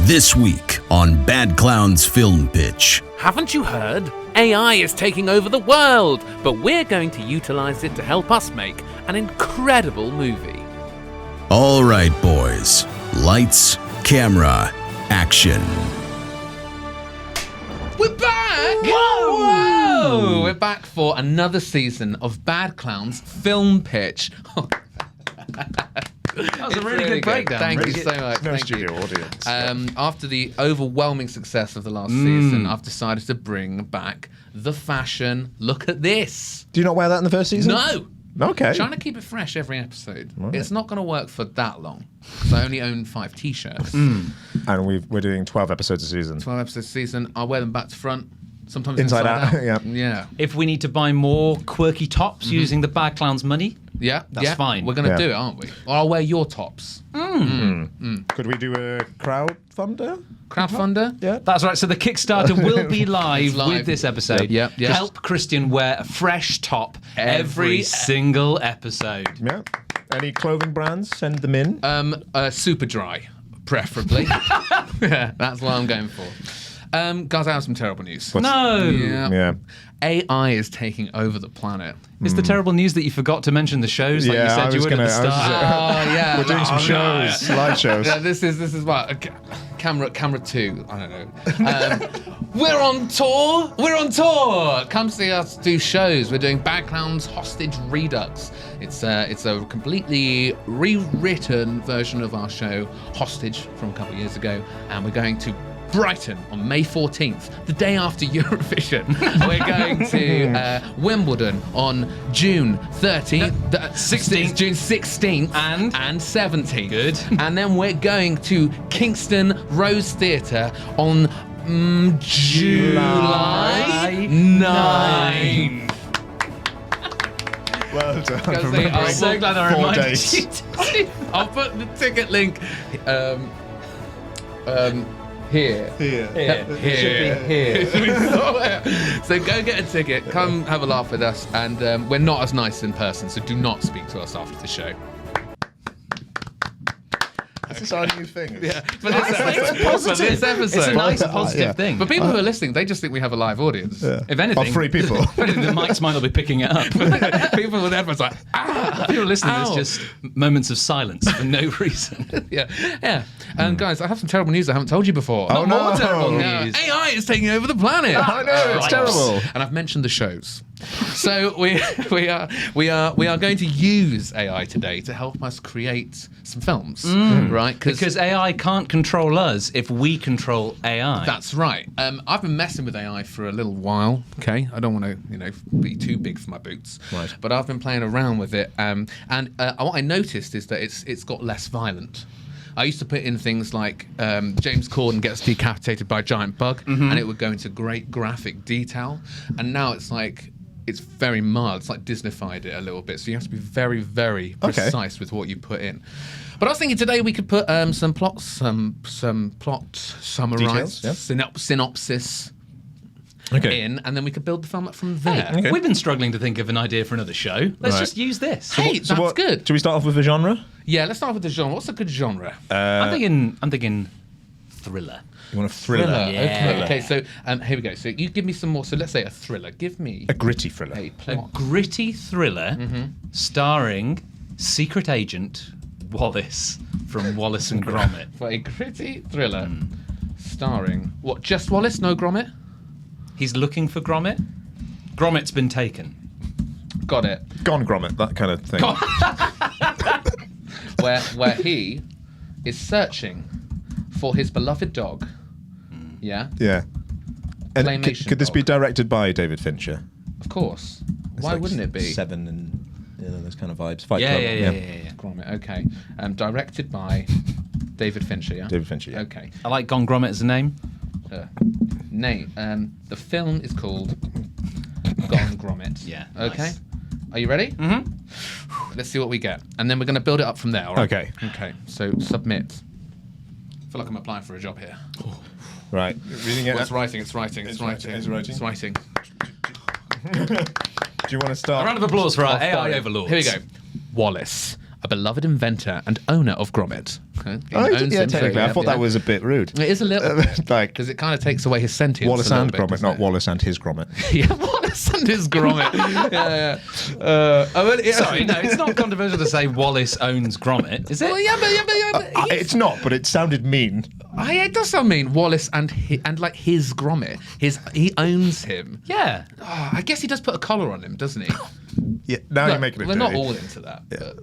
This week on Bad Clown's Film Pitch. Haven't you heard? AI is taking over the world, but we're going to utilize it to help us make an incredible movie. All right, boys. Lights, camera, action. We're back! Whoa! We're back for another season of Bad Clown's Film Pitch. That was a really good breakdown. Thank Really you good. so much. No Thank studio you. audience. After the overwhelming success of the last season, I've decided to bring back the fashion. Look at this. Do you not wear that in the first season? No! Okay. Trying to keep it fresh every episode. Right. It's not going to work for that long. Because I only own 5 t-shirts. And we're doing 12 episodes a season. 12 episodes a season. I'll wear them back to front. Sometimes Inside out. Yeah. Yeah. If we need to buy more quirky tops using the Bad Clown's money, Yeah, That's fine. We're going to Yeah. do it, aren't we? Or I'll wear your tops. Could we do a crowdfunder? Crowdfunder? Yeah. that's right. So the Kickstarter will be live, It's live. with this episode. Yep, yep. Help Christian wear a fresh top every single episode. Yeah. Any clothing brands? Send them in. Super dry, preferably. Yeah, that's what I'm going for. Guys, I have some terrible news. No. Yeah. AI is taking over the planet. It's the terrible news that you forgot to mention the shows like you Yeah, I said you was would at the gonna- I was start. just- Oh, yeah. We're doing some shows, live shows. Yeah, this is what camera 2. I don't know. We're on tour. We're on tour. Come see us do shows. We're doing Bad Clown's Hostage Redux. It's a completely rewritten version of our show Hostage from a couple of years ago, and we're going to Brighton on May 14th, the day after Eurovision. We're going to Wimbledon on June 13th, 16th. June 16th and 17th. Good. And then we're going to Kingston Rose Theatre on July 9th. Well done. I'm Remembering so glad I 4 reminded dates. you. I'll put the ticket link here. Here. Here. So go get a ticket, come have a laugh with us, and we're not as nice in person, so do not speak to us after the show. This is our new thing. Yeah, for this episode. It's a nice positive Yeah. thing. But people who are listening, they just think we have a live audience. Yeah. If anything, Of 3 people. if anything, the mics might not be picking it up. People with headphones like, People listening, Ow. there's just moments of silence for no reason. yeah. Guys, I have some terrible news I haven't told you before. Oh, no. More terrible Yeah, news. AI is taking over the planet. I know, it's terrible. And I've mentioned the shows. So we are going to use AI today to help us create some films, right? Because AI can't control us if we control AI. That's right. I've been messing with AI for a little while. Okay, I don't want to, be too big for my boots. Right. But I've been playing around with it, and what I noticed is that it's got less violent. I used to put in things like James Corden gets decapitated by a giant bug, and it would go into great graphic detail. And now it's like it's very mild. It's like Disneyfied it a little bit. So you have to be very, very precise with what you put in. But I was thinking today we could put some plot summarized, Details, yeah. synopsis Okay. in, and then we could build the film up from there. Okay. We've been struggling to think of an idea for another show. Let's Right. just use this. Hey, that's good. Should we start off with the genre? Yeah, let's start with the genre. What's a good genre? I'm thinking thriller. You want a thriller? Yeah. Okay, so here we go. So you give me some more. So let's say a thriller. Give me A gritty thriller. a A plot. gritty thriller starring secret agent Wallace from Wallace and Gromit. For a gritty thriller starring what? Just Wallace, no Gromit. He's looking for Gromit. Gromit's been taken. Got it. Gone Gromit, that kind of thing. Where he is searching for his beloved dog. Yeah, Yeah. And Claymation could this be dog. directed by David Fincher? of course. It's Why like wouldn't it be? Seven and those kind of vibes. Fight Yeah, Club. yeah. Gromit. Okay. Directed by David Fincher. Yeah. David Fincher, yeah. Okay. I like Gone Gromit as a name. Name. The film is called Gone Gromit. Yeah, Okay. nice. Are you ready? Mm-hmm. Let's see what we get, and then we're going to build it up from there. All right? Okay. Okay. So submit. I feel like I'm applying for a job here. Right. Reading it. Well, it's writing. It's writing. It's It's writing. writing, it's writing. It's writing. Do you want to start? A round of applause for our AI Fine. overlords. Here we go. Wallace, a beloved inventor and owner of Gromit, Okay. Oh, He owns yeah, him, so technically. I thought that was a bit rude. It is a little, Like because it kind of takes away his sentience. Wallace a little and bit, Gromit, doesn't not it? Wallace and his Gromit. Yeah, Wallace and his Gromit. yeah. Sorry, no, it's not controversial to say Wallace owns Gromit, is it? Well, yeah, but It's not, but it sounded mean. it does sound mean. Wallace and like his Gromit. He owns him. Yeah. Oh, I guess he does put a collar on him, doesn't he? Yeah, now Look, you're making it we're dirty. not all into that. But.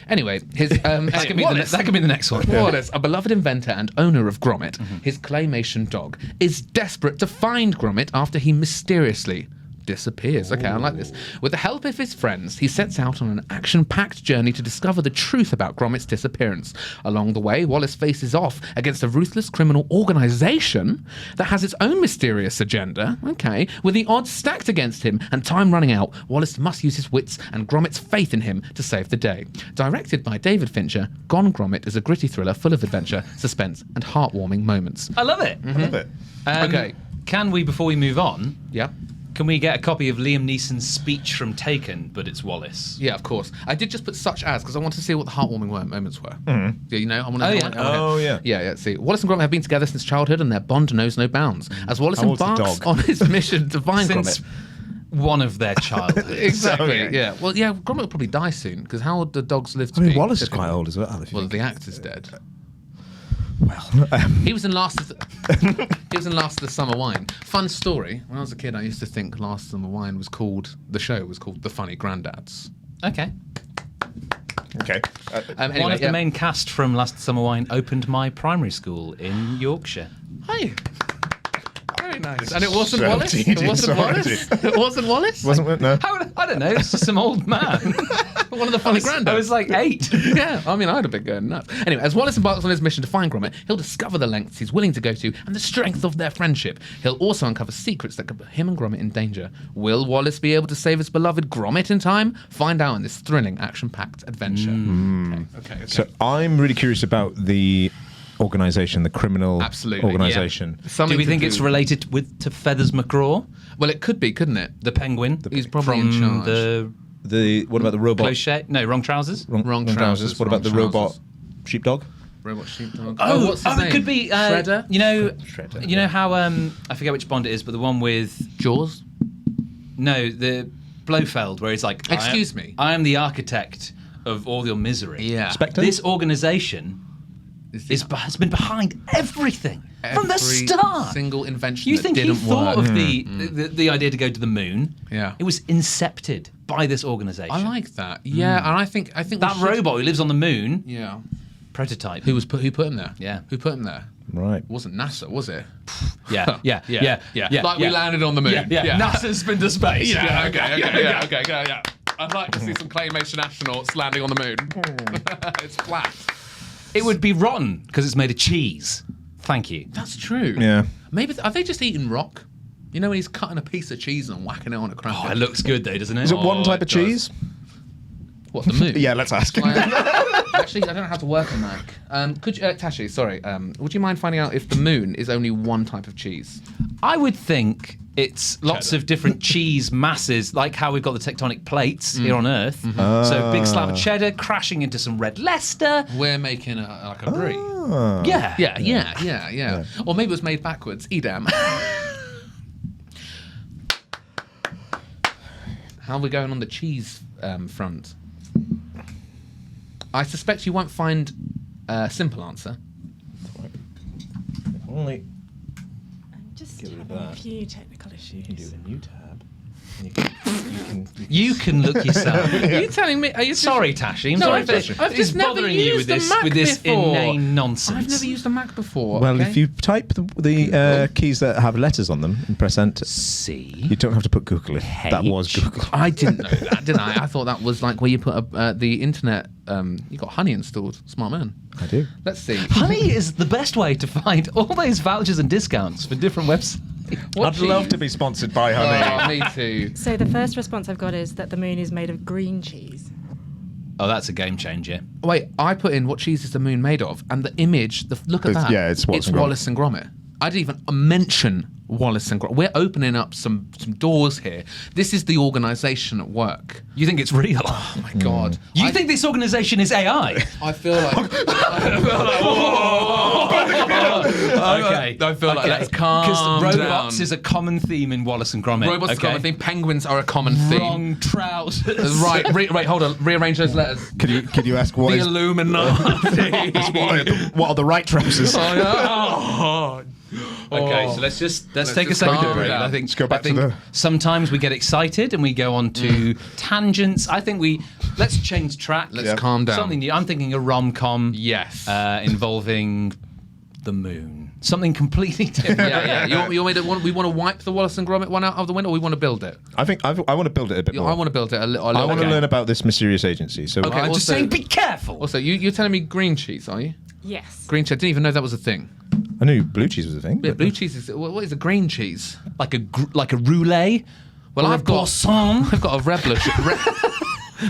Anyway, his That could be the next one. Wallace, a beloved inventor and owner of Gromit, his claymation dog, is desperate to find Gromit after he mysteriously disappears. Okay, I like this. With the help of his friends, he sets out on an action-packed journey to discover the truth about Gromit's disappearance. Along the way, Wallace faces off against a ruthless criminal organization that has its own mysterious agenda. Okay, with the odds stacked against him and time running out, Wallace must use his wits and Gromit's faith in him to save the day. Directed by David Fincher, Gone Gromit is a gritty thriller full of adventure, suspense, and heartwarming moments. I love it. I love it. Okay. Can we, before we move on, Yeah. can we get a copy of Liam Neeson's speech from Taken, but it's Wallace? Yeah, of course. I did just put such as because I wanted to see what the heartwarming moments were. Yeah, you know, I want to. Oh, yeah. Oh, yeah. Yeah. See, Wallace and Gromit have been together since childhood, and their bond knows no bounds. As Wallace How old's the embarks dog? on his mission to find Since Gromit. one of their childhoods. Exactly. Okay. Yeah. Well, yeah. Gromit will probably die soon because how old do dogs live to I mean, be? Wallace is quite old as well. If you Well, think. the actor's dead. Well, He was in Last of the Summer Wine. Fun story. When I was a kid, I used to think Last Summer Wine was called. The show was called The Funny Granddads. Okay. okay. Anyway, One of yeah. the main cast from Last Summer Wine opened my primary school in Yorkshire. Hi. Very nice. And it wasn't So Wallace? It wasn't tedious, Wallace? It wasn't Wallace? Wasn't it? No. How, I don't know, it's just some old man. One of the funny granddads. I was like 8. Yeah, I mean, I'd have been going nuts. Anyway, as Wallace embarks on his mission to find Gromit, he'll discover the lengths he's willing to go to and the strength of their friendship. He'll also uncover secrets that could put him and Gromit in danger. Will Wallace be able to save his beloved Gromit in time? Find out in this thrilling, action-packed adventure. Okay. So I'm really curious about the organisation, the criminal Absolutely, organisation. Something Do we to think do- it's related to Feathers McGraw, Well, it could be, couldn't it? the penguin? He's probably from in charge. the What about the robot? close shade? No, wrong trousers. Wrong trousers, What about the wrong robot trousers. sheepdog? Robot sheepdog. Oh, what's his name? it could be Shredder? You know, Shredder, you know how I forget which Bond it is, but the one with Jaws? no, the Blofeld, where he's like, Excuse me. I am the architect of all your misery. Yeah. Spectre? This organisation has been behind everything from the Every start. single invention You that think he didn't thought work. of the idea to go to the moon? Yeah. It was incepted by this organisation. I like that. Yeah, and I think that we should- robot who lives on the moon. Yeah. Prototype. Who put him there? Yeah. Who put him there? Right. It wasn't NASA, was it? Yeah. Like we landed on the moon. Yeah. NASA's been to space. Yeah. Okay. I'd like to see some claymation astronauts landing on the moon. It's flat. It would be rotten because it's made of cheese. Thank you. That's true. Yeah. Maybe are they just eating rock? You know when he's cutting a piece of cheese and whacking it on a cracker. Oh, it looks good though, doesn't it? Is it one type it of does. cheese? What, the moon? Yeah, let's ask. Actually, I don't know how to work on that. Could you, Tashi? Sorry. Would you mind finding out if the moon is only one type of cheese? I would think it's lots of different cheese masses, like how we've got the tectonic plates here on Earth. So big slab of cheddar crashing into some red Leicester. We're making like a brie. Yeah. Or maybe it was made backwards. Edam. How are we going on the cheese front? I suspect you won't find a simple answer. Only I'm just Get rid of having a that. few technical issues. do a new tab. You can look yourself. Are you telling me? Are you Sorry, Tashi. I'm No, sorry I've for just- I've it's just never bothering you used with the this Mac before. inane nonsense. I've never used a Mac before. Well, okay? if you type the keys that have letters on them and press enter, See. you don't have to put Google in. That was Google. I didn't know that, did I? I thought that was like where you put the internet. You got Honey installed. Smart man. I do. Let's see. Honey is the best way to find all those vouchers and discounts for different websites. What I'd love to be sponsored by Honey. Oh, me too. So the first response I've got is that the moon is made of green cheese. Oh, that's a game changer. Wait, I put in what cheese is the moon made of, and the image. Look at It's- that. yeah, it's Wallace and Gromit. Wallace and Gromit. I didn't even mention Wallace and Gromit. We're opening up some doors here. This is the organisation at work. You think it's real? Oh my God! You think this organisation is AI? I feel like. Okay. I feel like let's calm Because robots down. is a common theme in Wallace and Gromit. Robots are okay? common theme. Penguins are a common theme. Wrong trousers. Right, wait, hold on. Rearrange those letters. Could you ask what The is Illuminati. what are the right trousers? Okay, so let's take a just second calm break. down. I think Let's go back I think to the- sometimes we get excited and we go on to tangents. I think let's change track. Let's calm down. Something new. I'm thinking a rom-com. Yes. Involving the moon. Something completely different. Yeah. You want me to? We want to wipe the Wallace and Gromit one out of the window, or we want to build it? I think I want to build it a bit more. I want to build it a little. I want to okay. learn about this mysterious agency. So Okay. I'm just Also- saying, be careful. Also, you're telling me green cheese, are you? Yes. Green cheese. I didn't even know that was a thing. I knew blue cheese was a thing. Yeah, blue cheese is. What is a green cheese? like a roulette. Well, or I've a got. boisson. I've got a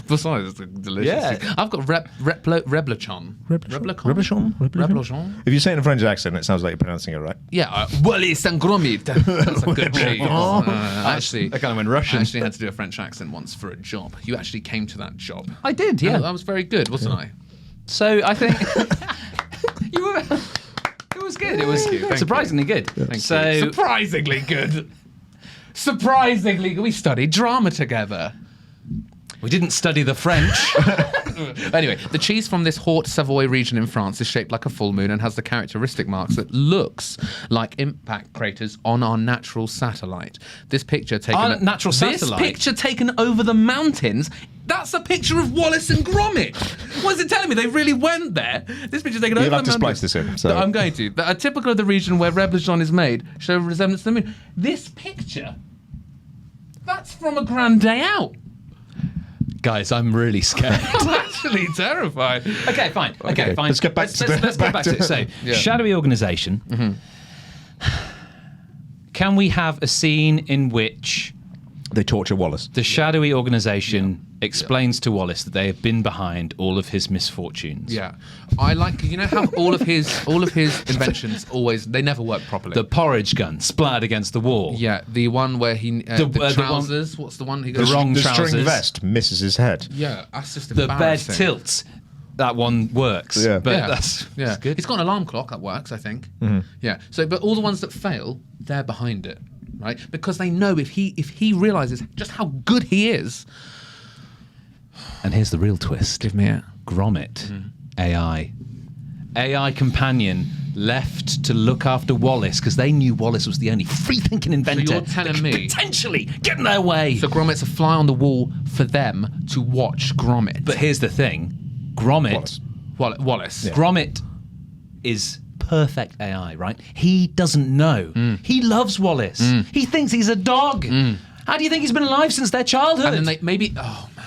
Boisson is delicious. Yeah. I've got reblechon. Reblechon. If you say it in a French accent, it sounds like you're pronouncing it right. Yeah, Wallace and Gromit. That's a good cheese. Actually, I kind of went Russian. I actually had to do a French accent once for a job. You actually came to that job. I did, yeah. I was very good, wasn't I? So I think you were. It was good. It was surprisingly good. So Surprisingly good. Surprisingly good. We studied drama together. we didn't study the French. Anyway, the cheese from this Haute Savoy region in France is shaped like a full moon and has the characteristic marks that looks like impact craters on our natural satellite. This picture taken Our natural satellite? This picture taken over the mountains. That's a picture of Wallace and Gromit. What is it telling me? They really went there. This picture taken over You'll the have to mountains. splice this in, so- I'm going to. That are typical of the region where Reblechon is made, show a resemblance to the moon. This picture, that's from a grand day out. Guys, I'm really scared. I'm actually terrified. Okay, fine. Okay, fine. Let's get back to let's get back to it. So, Yeah. shadowy organisation. Can we have a scene in which They torture Wallace. the shadowy organisation explains to Wallace that they have been behind all of his misfortunes? Yeah, I like. You know how all of his inventions they never work properly. The porridge gun splattered against the wall. Yeah, the one where he The one- trousers. What's the one he The goes wrong The trousers. string vest misses his head. Yeah, that's just The bed embarrassing. tilts. That one works. Yeah. But Yeah, that's good. It's got an alarm clock that works, I think. Yeah. So, but all the ones that fail, they're behind it, right? Because they know if he realizes just how good he is. And here's the real twist. Give me it. Gromit, AI companion left to look after Wallace because they knew Wallace was the only free-thinking inventor you're telling that could me- potentially get in their way. So Gromit's a fly on the wall for them to watch Gromit. But here's the thing, Gromit, Wallace. Wallace. Gromit is perfect AI, right? He doesn't know. He loves Wallace. He thinks he's a dog. How do you think he's been alive since their childhood? And then they maybe. Oh man.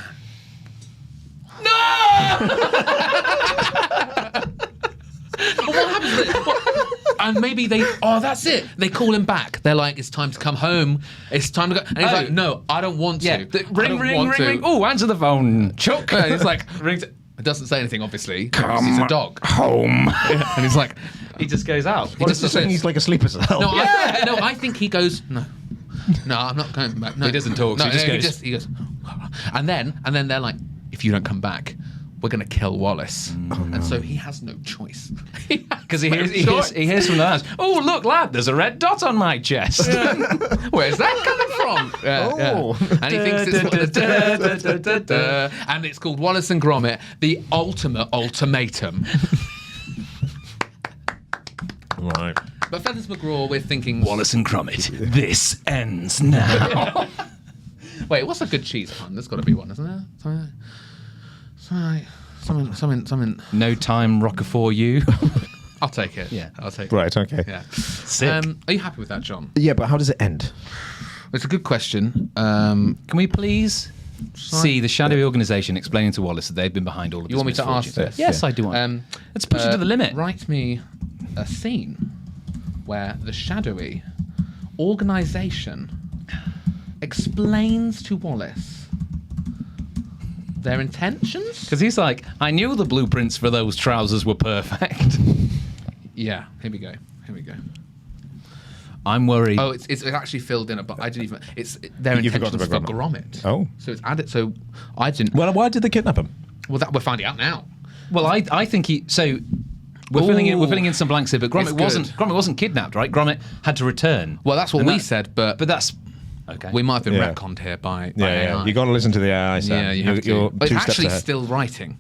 What happens? And maybe they. Oh, that's it. They call him back. They're like, "It's time to come home. It's time to go." And he's Oh. like, "No, I don't want to. yeah, I ring, don't ring, want ring, to." ring. Oh, answer the phone, Chuck. And he's like, rings. It doesn't say anything, obviously. Come He's a dog. home. And he's like, He just goes out. he just Does that mean he's like a sleeper cell? No, I think he goes, no, I'm not going back. No. He doesn't talk, so No, he just no, goes- he goes, and then they're like, if you don't come back, we're going to kill Wallace. And so he has no choice. Because he hears from the house, oh, look, lad, there's a red dot on my chest. Where's that coming from? Oh. And he thinks it's and it's called Wallace and Gromit, the ultimate ultimatum. Right. But Feathers McGraw, we're thinking Wallace and Gromit, this ends now. Wait, what's a good cheese pun? There's got to be one, isn't there? Something. No time, Roquefort, you. I'll take it. Yeah. I'll take it. Right, okay. Yeah. Sick. Are you happy with that, John? Yeah, but how does it end? It's a good question. Can we please see the shadowy organisation explaining to Wallace that they've been behind all of You his want me to ask misfortunes? this? Yes, I do want. Let's push it to the limit. Write me a scene where the shadowy organisation explains to Wallace their intentions. Because he's like, I knew the blueprints for those trousers were perfect. Yeah, here we go. I'm worried. Oh, it's actually filled in, but I didn't even. It's their You forgot intentions about for Gromit. Oh. So it's added. So I didn't. Well, why did they kidnap him? Well, that we're finding out now. Well, I think he. So we're filling in some blanks here, but Gromit wasn't kidnapped, right? Gromit had to return. Well, that's what we said, but that's okay. we might have been Yeah. retconned here by Yeah, AI. you got to listen to the AI. Sam. Yeah, you have to. You're But two it's steps actually ahead. still writing.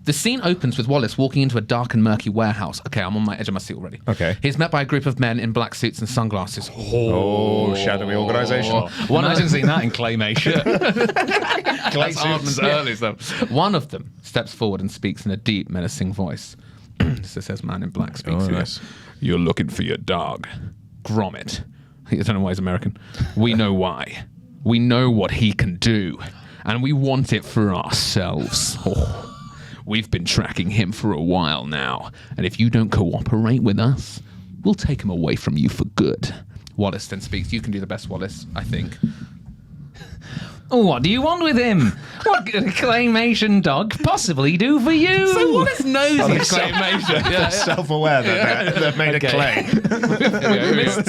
The scene opens with Wallace walking into a dark and murky warehouse. Okay, I'm on my edge of my seat already. Okay. He's met by a group of men in black suits and sunglasses. Oh, shadowy organisation. Imagine seeing that in claymation. That's Aardman's early stuff. One of them steps forward and speaks in a deep, menacing voice. So says man in black speaks. Oh, here. nice. You're looking for your dog, Gromit. I don't know why he's American. We know why. We know what he can do, and we want it for ourselves. Oh. We've been tracking him for a while now, and if you don't cooperate with us, we'll take him away from you for good. Wallace then speaks. You can do the best, Wallace, I think. Oh, what do you want with him? What could a claymation dog possibly do for you? So Wallace knows he's claymation. They're self-aware that they've made a clay.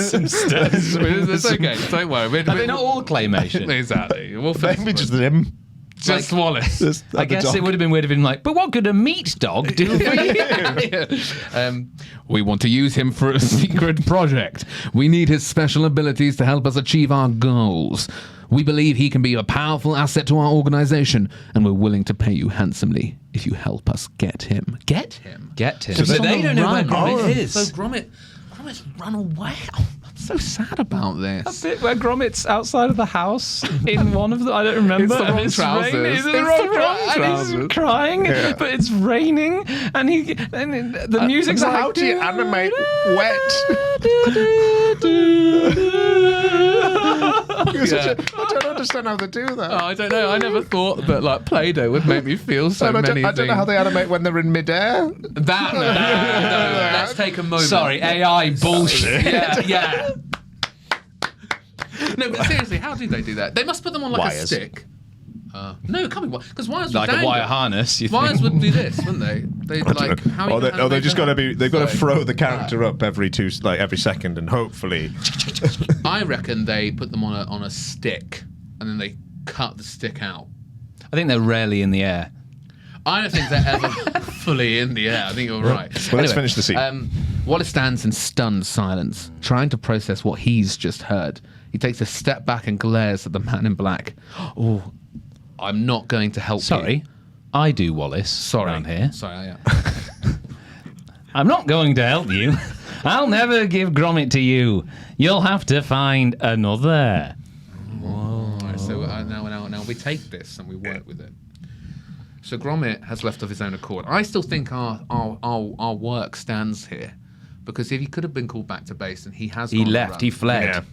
Some steps. It's okay. Don't worry. Are they not all claymation? Exactly. We'll fix Maybe it. just him. Just Wallace. I guess it would have been weird if been like, but what could a meat dog do for you? We want to use him for a secret project. We need his special abilities to help us achieve our goals. We believe he can be a powerful asset to our organization, and we're willing to pay you handsomely if you help us get him. Get him? Get him. So So they don't know where Gromit Oh, is. So Gromit's run away. Oh, I'm so sad about this. Bit where Gromit's outside of the house in one of the I don't remember. It's the and wrong it's trousers. raining, It's the the wrong wrong trousers. And he's crying, but it's raining, and the music's So like. how do you animate wet? I don't understand how they do that. Oh, I don't know. I never thought that like Play-Doh would make me feel so And I many don't know how things. they animate when they're in midair. That no. Let's take a moment. Sorry, AI bullshit. Yeah. No, but seriously, how do they do that? They must put them on like a Wires. stick. No, come on, because wires would Like a dangle. wire harness. You Wires think? would do this, wouldn't they? They like how are you gonna They animate just got to that? be. They've got to So, throw the character up every second, and hopefully. I reckon they put them on a stick, and then they cut the stick out. I think they're rarely in the air. I don't think they're ever fully in the air. I think you're right. Well, let's finish the scene. Wallace stands in stunned silence, trying to process what he's just heard. He takes a step back and glares at the man in black. Oh, I'm not going to help you. Sorry, I do, Wallace. Sorry. Around here. Sorry, yeah. I'm not going to help you. I'll never give Gromit to you. You'll have to find another. Right, so now we take this and we work with it. So Gromit has left of his own accord. I still think our work stands here, because if he could have been called back to base, and he has He gone on the left. run. He fled. Yeah.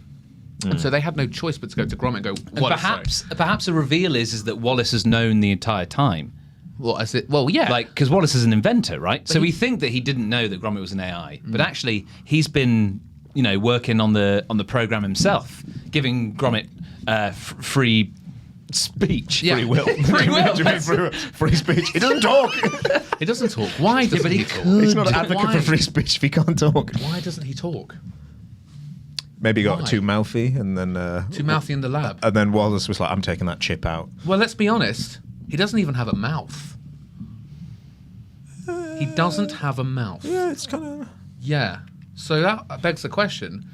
And so they had no choice but to go to Gromit and go, And Wallace, perhaps a reveal is that Wallace has known the entire time. Well, is it? Well, yeah. Like, because Wallace is an inventor, right? So we think that he didn't know that Gromit was an AI, but actually he's been, working on the program himself, giving Gromit free speech. Yeah. Free will. Free will. Do you mean free speech? He doesn't talk. He doesn't talk. Why doesn't he talk? He's not an advocate Why? for free speech if he can't talk. Why doesn't he talk? Maybe he got Why? too mouthy, and then Too mouthy in the lab. and then Wallace was like, "I'm taking that chip out." Well, let's be honest. He doesn't even have a mouth. He doesn't have a mouth. Yeah, it's kind of. Yeah. So that begs the question: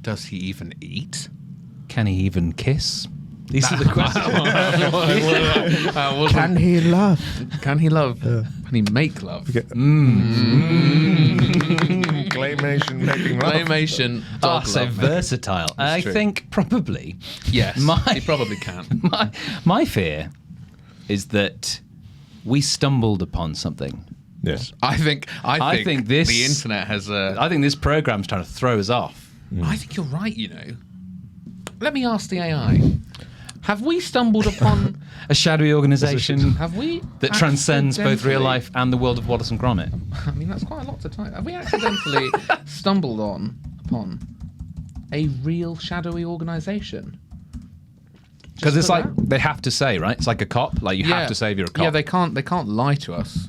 does he even eat? Can he even kiss? These are the questions. Can he laugh? Can he love? Can he make love? Claymation making love. Claymation. Dog So love. versatile. I true. think probably. Yes. My- He probably can. My fear is that we stumbled upon something. Yes. I think this- the internet has a. I think this program's trying to throw us off. I think you're right. Let me ask the AI. Have we stumbled upon? A shadowy organisation Have we that transcends both real accidentally- life and the world of Wallace and Gromit. I mean, that's quite a lot to type. Have we accidentally stumbled upon a real shadowy organisation? Because it's for like that? they have to say, right? It's like a cop. Like you have to say if you're a cop. Yeah, they can't lie to us.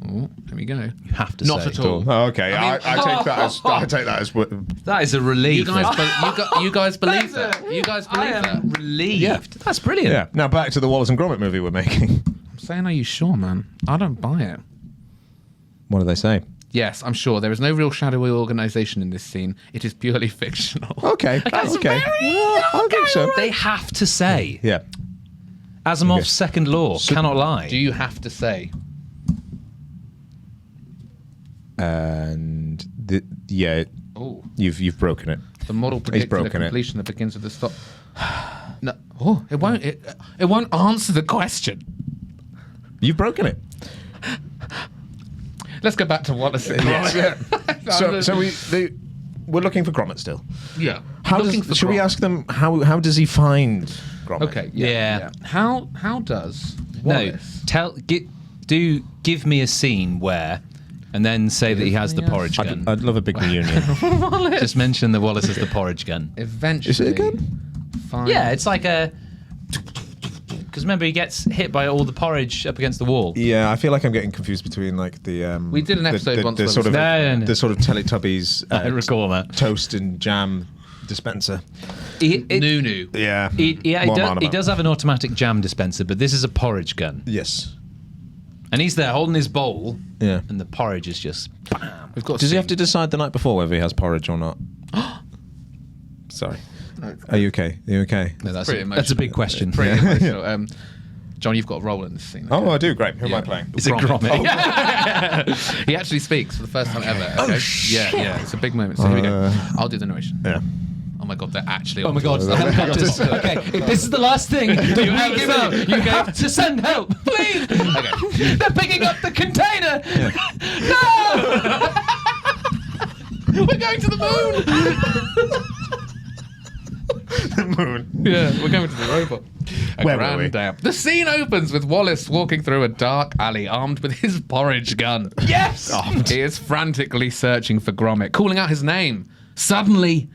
Oh, let me we go. You have to Not say. at all. Oh, okay. I take that as. I take that as. That is a relief. You guys believe that? You guys believe I am that? relieved. Yeah. That's brilliant. Yeah. Now back to the Wallace and Gromit movie we're making. I'm saying, are you sure, man? I don't buy it. What do they say? Yes, I'm sure. There is no real shadowy organisation in this scene. It is purely fictional. Okay. Okay. I think so. They have to say. Yeah. Asimov's Okay. second law cannot lie. Do you have to say? And Oh, you've broken it. the model predicts a broken it. completion that begins with a stop. No, it won't. It won't answer the question. You've broken it. Let's go back to Wallace and Gromit. So we're looking for Gromit still. Yeah. Should we ask them how does he find Gromit? Okay. Yeah. How does Wallace? Give me a scene where, and then say that he has the porridge gun. I'd love a big reunion. Just mention that Wallace has the porridge gun. Eventually. Is it a gun? Find Yeah, it's like a. Because remember, he gets hit by all the porridge up against the wall. Yeah, I feel like I'm getting confused between like the. We did an episode once the where sort of No. the sort of Teletubbies I recall that. toast and jam dispenser. Nunu. Yeah. He What am I on he about? does have an automatic jam dispenser, but this is a porridge gun. Yes. And he's there holding his bowl, Yeah. and the porridge is just bam. We've got. Does he have to decide the night before whether he has porridge or not? Sorry. Are you okay? Are you okay? No, that's pretty a big question. Pretty emotional. John, you've got a role in this scene. Oh, I do. Great. Who am Yeah. I playing? Is it Gromit? He actually speaks for the first time ever. Okay? Yeah. It's a big moment. So here we go. I'll do the narration. Yeah. Oh my god, they're actually. Oh my god! Okay, if this is the last thing that we give out, you have to send help, please. Okay. They're picking up the container. No! We're going to the moon. The moon. Yeah, we're going to the robot. Where were we? The scene opens with Wallace walking through a dark alley armed with his porridge gun. Yes. He is frantically searching for Gromit, calling out his name. Suddenly,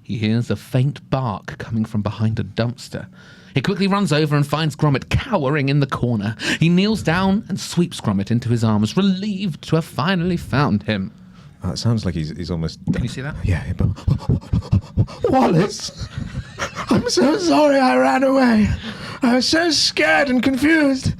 he hears a faint bark coming from behind a dumpster. He quickly runs over and finds Gromit cowering in the corner. He kneels down and sweeps Gromit into his arms, relieved to have finally found him. Oh, it sounds like he's almost. Can you see that? Yeah. But... Wallace, I'm so sorry I ran away. I was so scared and confused.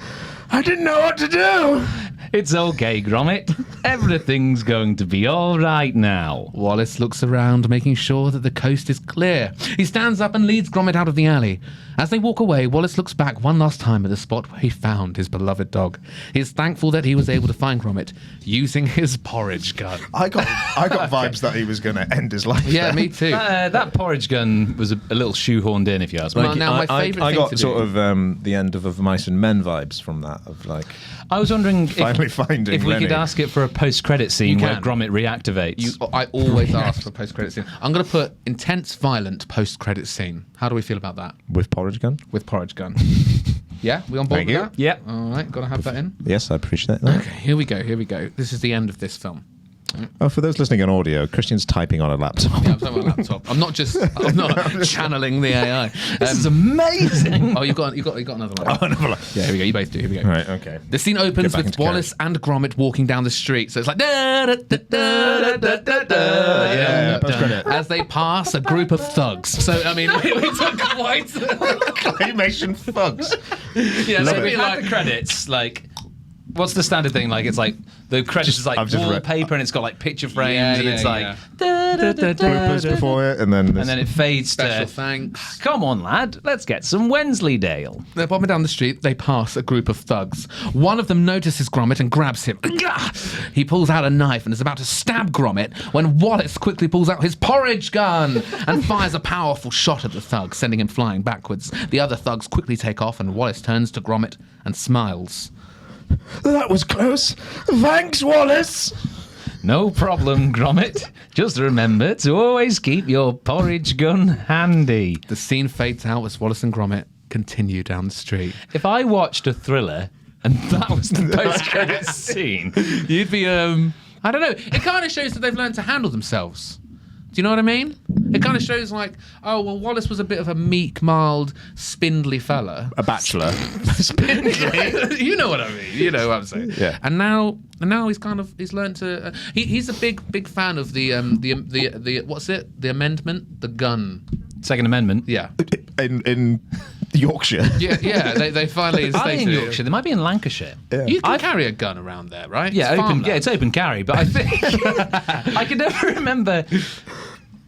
I didn't know what to do. It's okay, Gromit. Everything's going to be all right now. Wallace looks around, making sure that the coast is clear. He stands up and leads Gromit out of the alley. As they walk away, Wallace looks back one last time at the spot where he found his beloved dog. He is thankful that he was able to find Gromit using his porridge gun. I got vibes that he was going to end his life. Yeah, there. me too. That porridge gun was a little shoehorned in, if you ask me. Well, now my favourite I thing got to sort do. of the end of Mice and Men vibes from that. Of like I was wondering finally finding if we Rennie. could ask it for a post-credit scene You where can. Gromit reactivates. I always ask for a post-credit scene. I'm going to put intense, violent post-credit scene. How do we feel about that? with porridge gun. With porridge gun. Yeah, we on board Thank with you. that? Yeah. All right, got to have that in. Yes, I appreciate that. Okay, here we go. This is the end of this film. Oh, for those listening on audio, Christian's typing on a laptop. Yeah, I'm talking about laptop. I'm not channeling the AI. This is amazing. Oh, you got another one. Oh, no, Yeah, here we go. You both do. Here we go. Right, okay. The scene opens Get back with into Wallace and Gromit walking down the street. So it's like da da da da da da da. Yeah, post-credit. As they pass a group of thugs. So I mean, we took quite. Claymation thugs. Yeah, Love so it. we At the credits, like, what's the standard thing? Like, it's like the credits is like I've just read- wallpaper, and it's got like picture frames, Yeah, and yeah, it's yeah. like da, da, da, da, Bloopers da, before it, and then and then it fades Special to. thanks. Come on, lad, let's get some Wensleydale. They're bombing down the street. They pass a group of thugs. One of them notices Gromit and grabs him. He pulls out a knife and is about to stab Gromit when Wallace quickly pulls out his porridge gun and fires a powerful shot at the thug, sending him flying backwards. The other thugs quickly take off and Wallace turns to Gromit and smiles. That was close. Thanks, Wallace. No problem, Gromit. Just remember to always keep your porridge gun handy. The scene fades out as Wallace and Gromit continue down the street. If I watched a thriller and that was the post-credit scene, You'd be, I don't know. It kind of shows that they've learned to handle themselves. Do you know what I mean? It kind of shows like, oh, well, Wallace was a bit of a meek, mild, spindly fella. A bachelor. You know what I mean. You know what I'm saying. Yeah. And now he's learned to. He's a big fan of the what's it? The amendment, the gun. Second Amendment. Yeah. In Yorkshire. Yeah. They finally Are they stated in it. Yorkshire? They might be in Lancashire. You can carry a gun around there, right? Yeah, It's open. farmland. Yeah, it's open carry. But I think I can never remember.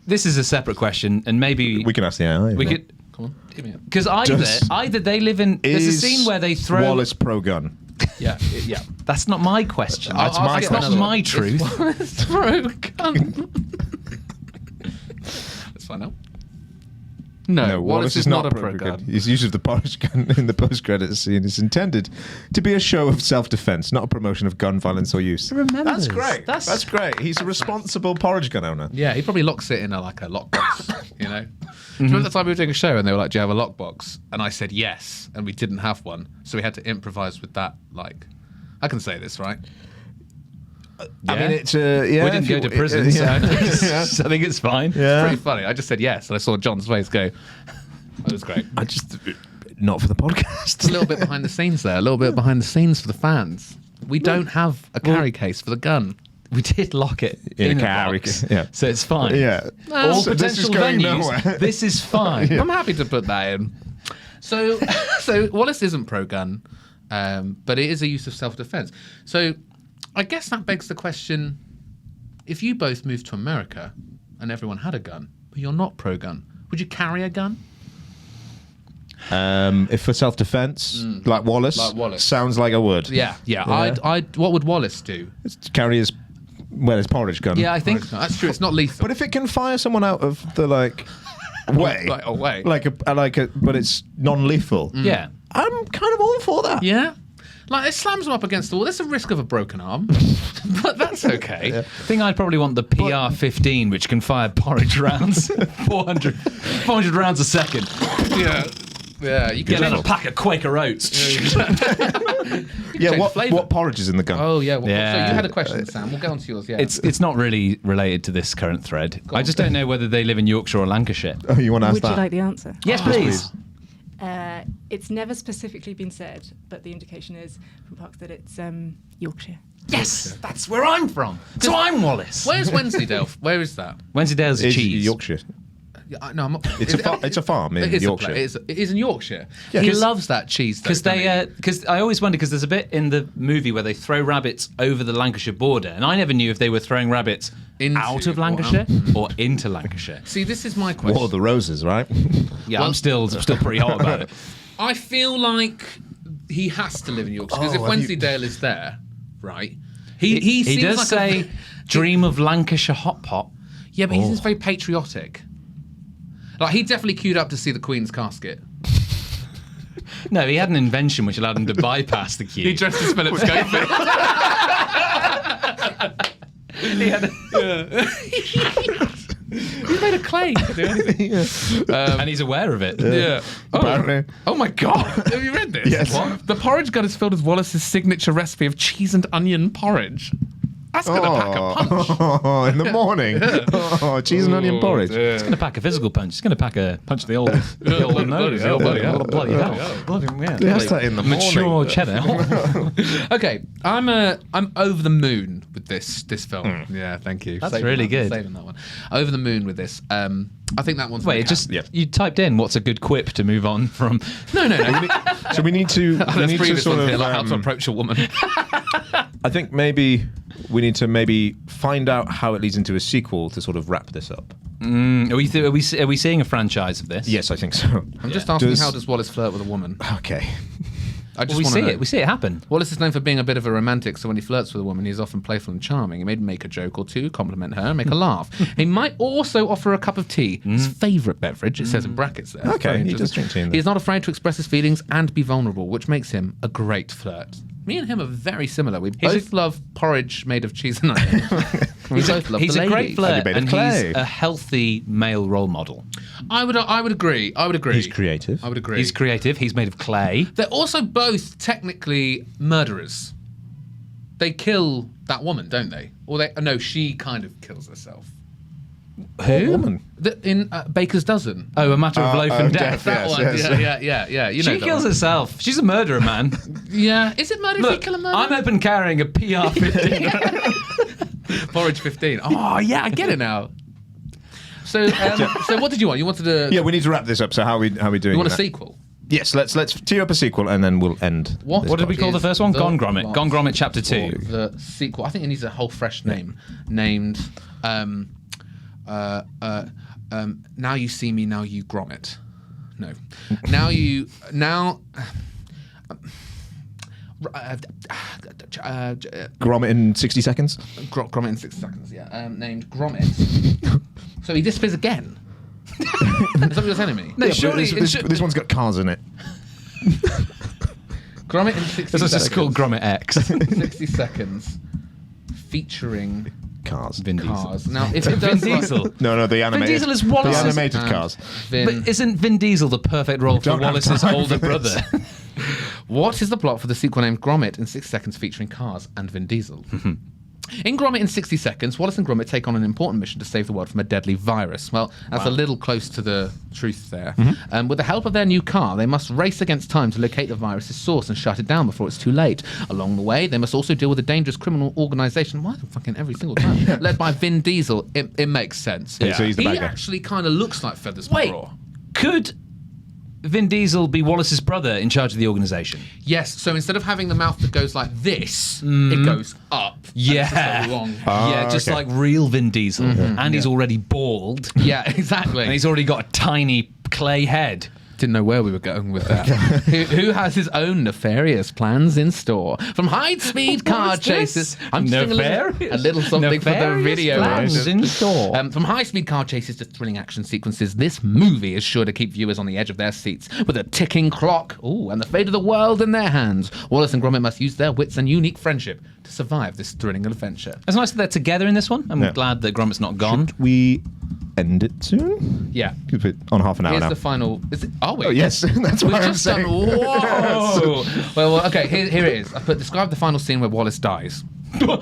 This is a separate question, and maybe We can ask the AI. we could. Come on, give me it. Because either they live in. There's a scene where they throw. Wallace pro-gun? Yeah. That's not my question. That's my That's not question. my truth. It's pro gun. Let's find out. No, Wallace is not a pro gun. His use of the porridge gun in the post-credits scene is intended to be a show of self-defense, not a promotion of gun violence or use. That's great. That's great. He's a responsible porridge gun owner. Yeah, he probably locks it in a lockbox, you know? Do you remember the time we were doing a show and they were like, do you have a lockbox? And I said yes, and we didn't have one. So we had to improvise with that, like... I can say this, right? I mean, it's yeah. We didn't go to prison, so I think it's fine. Yeah. Pretty funny. I just said yes, and I saw John's face go, that was great. I just not for the podcast. A little bit behind the scenes there, a little bit behind the scenes for the fans. We don't have a carry case for the gun. We did lock it In in a a carry box, case, yeah. so it's fine. Yeah. All So this is potential going venues. nowhere. This is fine. I'm happy to put that in. So Wallace isn't pro-gun, but it is a use of self-defense. So I guess that begs the question, if you both moved to America and everyone had a gun, but you're not pro-gun, would you carry a gun? If for self-defense, like Wallace, sounds like I would. Yeah. I'd. What would Wallace do? It's to carry his porridge gun. Yeah, I think That's true. It's not lethal. But if it can fire someone out of the way, Like, away. but it's non-lethal. yeah. I'm kind of all for that. Yeah. Like, it slams them up against the wall. There's a risk of a broken arm, but that's okay. I think I'd probably want the PR-15, which can fire porridge rounds, 400 rounds a second. Yeah, you Get can out a pack of Quaker Oats. Yeah, change flavour. what porridge is in the gun? Oh, yeah. Well, Yeah. So you had a question, Sam. We'll get on to yours, yeah. It's not really related to this current thread. I just don't know whether they live in Yorkshire or Lancashire. Oh, you want to ask Would that? you like the answer? Yes, please. It's never specifically been said, but the indication is from Parks that it's Yorkshire. Yes, that's where I'm from. So I'm Wallace. Where's Wensleydale? Where is that? Wensleydale's It's cheese. Yorkshire. No, I'm not. It's a farm in It is Yorkshire. It is in Yorkshire. Yeah, He 'cause- loves that cheese. Because I always wonder, because there's a bit in the movie where they throw rabbits over the Lancashire border, and I never knew if they were throwing rabbits out of Lancashire or into Lancashire. See, this is my question. War of the Roses, right? Yeah, Well- I'm still pretty hot about it. I feel like he has to live in Yorkshire because if Wensleydale is there, right? He seems does like say, "Dream of Lancashire hot pot." Yeah, but he seems very patriotic. Like, he definitely queued up to see the Queen's casket. No, he had an invention which allowed him to bypass the queue. He dressed as Philip Schofield. He made a claim to do anything. And he's aware of it. Yeah. Apparently. Oh my God. Have you read this? Yes. What? The porridge gun is filled with Wallace's signature recipe of cheese and onion porridge. That's going to pack a punch. Oh, in the morning. Oh, cheese and onion porridge. He's going to pack a physical punch. He's going to pack a punch to the old nose. Bloody hell. Bloody hell. That's that in the Mature morning. cheddar. Okay, I'm over the moon with this film. Yeah, thank you. That's really good. Saving that one. Over the moon with this. I think that one's Wait, you typed in what's a good quip to move on from. No. So we need to There's previous sort ones of here, like how to approach a woman. I think maybe we need to find out how it leads into a sequel to sort of wrap this up. Are we seeing a franchise of this? Yes, I think so. I'm just asking, how does Wallace flirt with a woman? Okay. I just We wanna see know. it. We see it happen. Wallace is known for being a bit of a romantic, so when he flirts with a woman, he's often playful and charming. He may make a joke or two, compliment her, and make her laugh. He might also offer a cup of tea, his favourite beverage, it says in brackets there. Okay, Very he does interesting. drink tea in there. He's not afraid to express his feelings and be vulnerable, which makes him a great flirt. Me and him are very similar. We both love porridge made of cheese and onion. We both love He's the a great ladies. flirt, made of and clay. he's a healthy male role model. I would agree. He's creative. I would agree. He's creative. He's made of clay. They're also both technically murderers. They kill that woman, don't they? Or no, she kind of kills herself. Who? Woman. In Baker's Dozen. Oh, A Matter of Loaf and Death. That one. Yes. Yeah. You know She that kills one. herself. She's a murderer, man. Yeah. Is it murder if you Look, kill a murderer? I'm open carrying a PR-15. Porridge 15. Oh, yeah, I get it now. So what did you want? You wanted to... Yeah, we need to wrap this up. So how are we doing? You want a that? sequel? Yes, let's tee up a sequel and then we'll end. What did we call the first one? Gone Gromit. Gone Gromit Chapter 2. The sequel. I think it needs a whole fresh name. Named... Now You See Me, Now You Gromit. No. Gromit in 60 seconds? Gromit in 60 seconds, yeah. Named Gromit. So he disappears again. Is that what you're telling me? No, Yeah, surely... this one's got cars in it. Gromit in 60 This is seconds. just called Gromit X. 60 seconds. Featuring Cars. Vin Diesel. cars. Now, if it Vin does... Diesel. No, the animated. Vin Diesel is Wallace's... The animated and cars. Vin. But isn't Vin Diesel the perfect role for don't have Wallace's time older for this. brother? What is the plot for the sequel named Gromit in 60 seconds featuring cars and Vin Diesel? In Gromit in 60 seconds, Wallace and Gromit take on an important mission to save the world from a deadly virus. Well, that's a little close to the truth there. With the help of their new car, they must race against time to locate the virus's source and shut it down before it's too late. Along the way, they must also deal with a dangerous criminal organisation. Why fucking every single time? Led by Vin Diesel. It makes sense. Yeah, so he's the He bad guy. actually kind of looks like Feathers Wait, McGraw. could Vin Diesel be Wallace's brother in charge of the organisation? Yes, so instead of having the mouth that goes like this, it goes up. and it's Yeah. just a long. Yeah, just okay. like real Vin Diesel. And he's already bald. Yeah, exactly. And he's already got a tiny clay head. Didn't know where we were going with that. who has his own nefarious plans in store? From high-speed car What's this? chases... I'm just doing Nefarious? a little something for the Nefarious video. plans in store. From high-speed car chases to thrilling action sequences, this movie is sure to keep viewers on the edge of their seats with a ticking clock, and the fate of the world in their hands. Wallace and Gromit must use their wits and unique friendship to survive this thrilling adventure. It's nice that they're together in this one. I'm Yeah. glad that Gromit's not gone. Should we end it soon? Yeah. Keep it on half an hour Here's now. the final... Are we? Oh, yes, that's We've what I'm just done. saying. Whoa! well, okay. Here it is. I describe the final scene where Wallace dies. Yeah,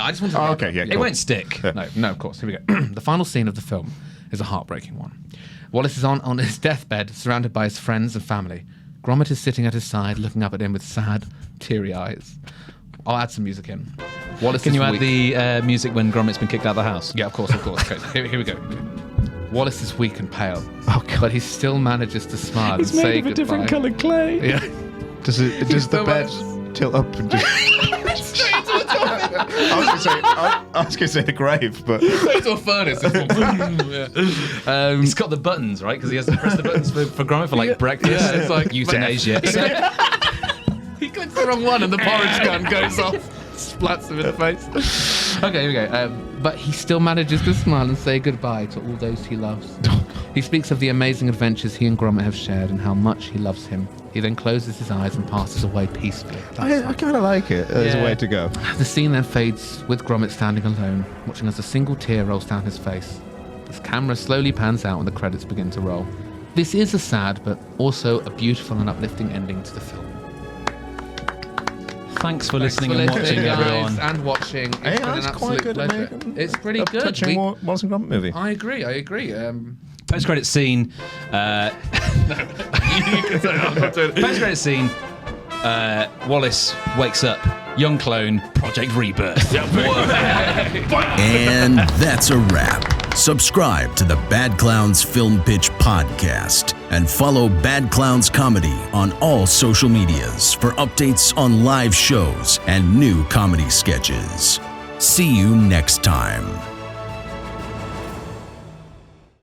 I just want to. Oh, okay, yeah. It cool. won't stick. No, of course. Here we go. The final scene of the film is a heartbreaking one. Wallace is on his deathbed, surrounded by his friends and family. Gromit is sitting at his side, looking up at him with sad, teary eyes. I'll add some music in. Wallace Can is you add weak. the music when Gromit's been kicked out of the house? Yeah, of course. Okay, here we go. Wallace is weak and pale, Oh, God. but he still manages to smile and say goodbye. clay. Yeah. Does the still bed tilt up and just... I was going to say the grave, but... Into a furnace. Yeah. He's got the buttons, right? Because he has to press the buttons for Gromit for like breakfast. Yeah, it's like euthanasia. He clicks the wrong one and the porridge gun goes off, splats him in the face. Okay, here we go. But he still manages to smile and say goodbye to all those he loves. He speaks of the amazing adventures he and Gromit have shared and how much he loves him. He then closes his eyes and passes away peacefully. I kind of like it as a Yeah. way to go. The scene then fades with Gromit standing alone, watching as a single tear rolls down his face. His camera slowly pans out and the credits begin to roll. This is a sad but also a beautiful and uplifting ending to the film. Thanks for listening and watching, guys, everyone. and watching. It's been Yeah, an it's absolute quite good at pleasure. making It's pretty a good. touching Wallace and Gromit movie. I agree. Post-credit scene. Post-credit scene. Wallace wakes up. Young clone. Project Rebirth. And that's a wrap. Subscribe to the Bad Clowns Film Pitch podcast and follow Bad Clowns Comedy on all social medias for updates on live shows and new comedy sketches. See you next time.